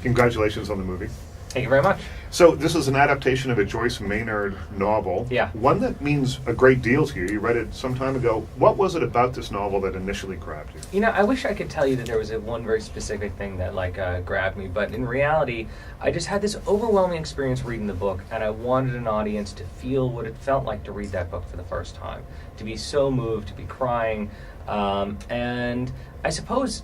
Congratulations on the movie. Thank you very much. So this is an adaptation of a Joyce Maynard novel. Yeah. One that means a great deal to you. You read it some time ago. What was it about this novel that initially grabbed you? You know, I wish I could tell you that there was one very specific thing that grabbed me, but in reality, I just had this overwhelming experience reading the book, and I wanted an audience to feel what it felt like to read that book for the first time, to be so moved, to be crying, and I suppose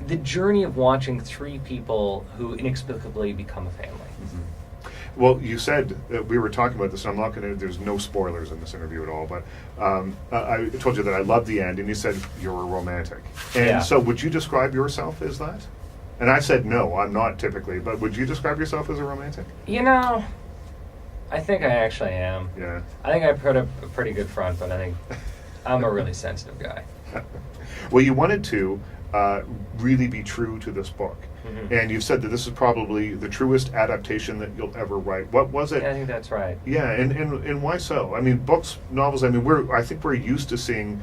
the journey of watching three people who inexplicably become a family. Mm-hmm. Well, you said, we were talking about this, and I'm not going to, there's no spoilers in this interview at all, but I told you that I loved the end, and you said you're a romantic. And so would you describe yourself as that? And I said, no, I'm not typically, but would you describe yourself as a romantic? You know, I think I actually am. Yeah. I think I put up a pretty good front, but I think I'm a really sensitive guy. Well, you wanted to really be true to this book. Mm-hmm. And you've said that this is probably the truest adaptation that you'll ever write. What was it? Yeah, I think that's right. Yeah, and why so? I mean, books, novels, I mean, I think we're used to seeing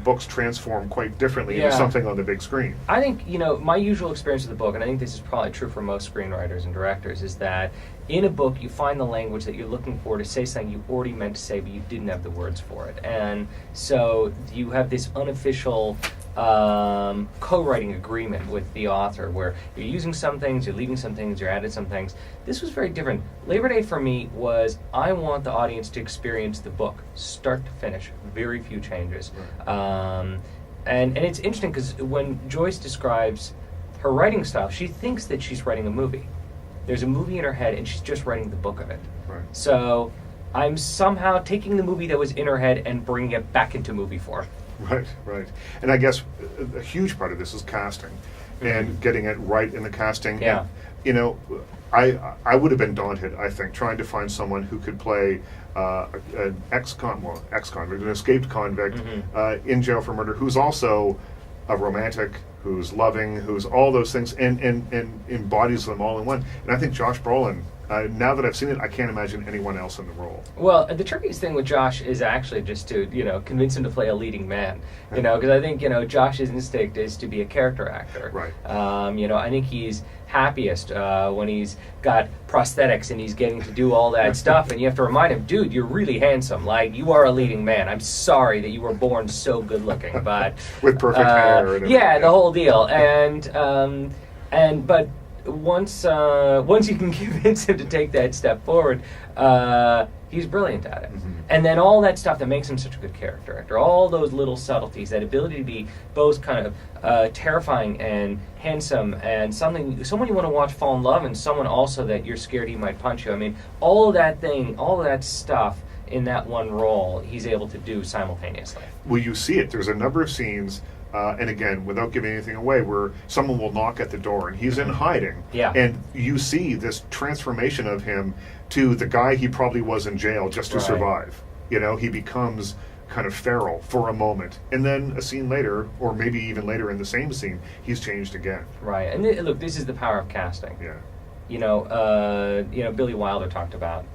books transform quite differently into something on the big screen. I think, you know, my usual experience with the book, and I think this is probably true for most screenwriters and directors, is that in a book you find the language that you're looking for to say something you already meant to say, but you didn't have the words for it. And so you have this unofficial co-writing agreement with the author where you're using some things, you're leaving some things, you're adding some things. This was very different. Labor Day for me was, I want the audience to experience the book start to finish, very few changes. Right. And it's interesting because when Joyce describes her writing style, she thinks that she's writing a movie. There's a movie in her head and she's just writing the book of it. Right. So I'm somehow taking the movie that was in her head and bringing it back into movie form. Right, right. And I guess a huge part of this is casting and getting it right in the casting. Yeah. And, you know, I would have been daunted, I think, trying to find someone who could play an ex-convict, an escaped convict in jail for murder, who's also a romantic, who's loving, who's all those things, and embodies them all in one. And I think Josh Brolin, now that I've seen it, I can't imagine anyone else in the role. Well, the trickiest thing with Josh is actually just to, you know, convince him to play a leading man, you know, because I think, you know, Josh's instinct is to be a character actor. Right. You know, I think he's happiest when he's got prosthetics and he's getting to do all that stuff, and you have to remind him, dude, you're really handsome. Like, you are a leading man. I'm sorry that you were born so good looking, but with perfect hair. And yeah, the whole deal. But once you can convince him to take that step forward, he's brilliant at it. Mm-hmm. And then all that stuff that makes him such a good character actor, all those little subtleties, that ability to be both kind of terrifying and handsome, and someone you want to watch fall in love, and someone also that you're scared he might punch you. I mean, all of that stuff in that one role, he's able to do simultaneously. Well, you see it. There's a number of scenes, and again, without giving anything away, where someone will knock at the door and he's in hiding. Yeah. And you see this transformation of him to the guy he probably was in jail just to survive. You know, he becomes kind of feral for a moment. And then a scene later, or maybe even later in the same scene, he's changed again. Right. And look, this is the power of casting. Yeah. You know, Billy Wilder talked about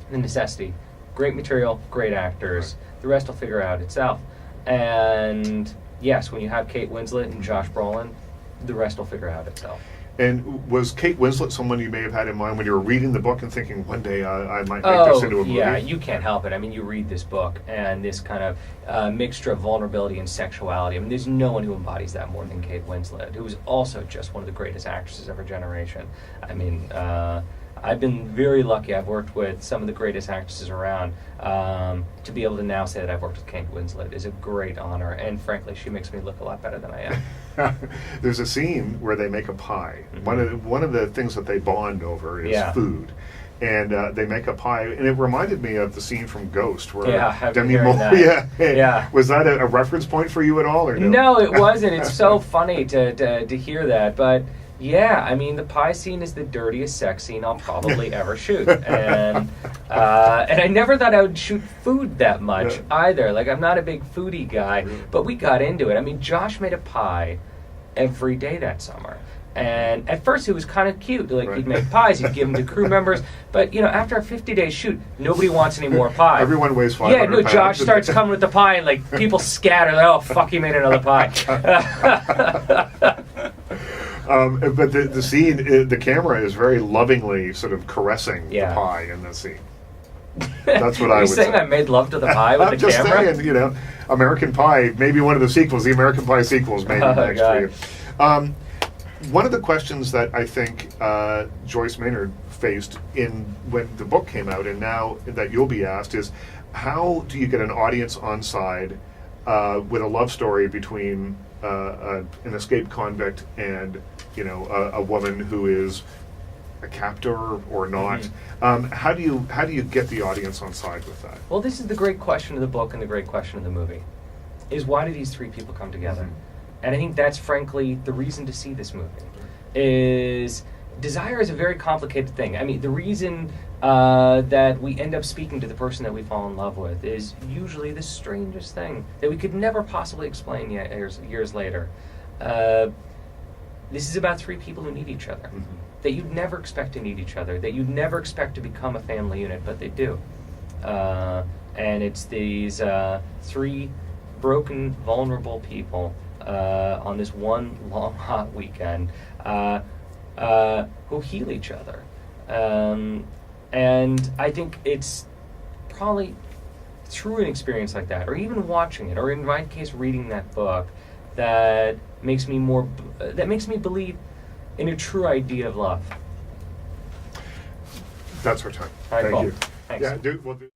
the necessity. Great material, great actors. Right. The rest will figure out itself. And yes, when you have Kate Winslet and Josh Brolin, the rest will figure out itself. And was Kate Winslet someone you may have had in mind when you were reading the book and thinking, one day I might make this into a movie? Yeah, you can't help it. I mean, you read this book and this kind of mixture of vulnerability and sexuality. I mean, there's no one who embodies that more than Kate Winslet, who was also just one of the greatest actresses of her generation. I mean, I've been very lucky. I've worked with some of the greatest actresses around. To be able to now say that I've worked with Kate Winslet is a great honor, and frankly, she makes me look a lot better than I am. There's a scene where they make a pie. Mm-hmm. One of the things that they bond over is food. And they make a pie, and it reminded me of the scene from Ghost, where Demi Moore. Yeah. Was that a reference point for you at all, or no? No, it wasn't. It's so funny to hear that, but yeah, I mean, the pie scene is the dirtiest sex scene I'll probably ever shoot, and I never thought I would shoot food that much either. Like, I'm not a big foodie guy, but we got into it. I mean, Josh made a pie every day that summer. And at first it was kind of cute. Like, he'd make pies, he'd give them to crew members. But, you know, after a 50-day shoot, nobody wants any more pie. Everyone weighs 500 pounds. Yeah, no, Josh starts coming with the pie, and, like, people scatter. Like, oh, fuck, he made another pie. But the scene, the camera is very lovingly sort of caressing the Yeah. pie in the scene. That's what I Are would you saying say. I made love to the pie with I'm the just camera? saying, American Pie, maybe one of the sequels, the American Pie sequels, maybe Oh, next God. for you. One of the questions that I think Joyce Maynard faced when the book came out, and now that you'll be asked, is how do you get an audience on side with a love story between an escaped convict and a woman who is a captor or not? How do you get the audience on side with that? Well, this is the great question of the book and the great question of the movie, is why do these three people come together? And I think that's frankly the reason to see this movie. Is desire is a very complicated thing. I mean, the reason that we end up speaking to the person that we fall in love with is usually the strangest thing that we could never possibly explain years later. This is about three people who need each other. That you'd never expect to need each other, that you'd never expect to become a family unit, but they do. And it's these three broken, vulnerable people on this one long, hot weekend who heal each other. And I think it's probably through an experience like that, or even watching it, or in my case, reading that book, that makes me believe in a true idea of love. That's our time. All right, Thank Paul. you. Thanks. Yeah,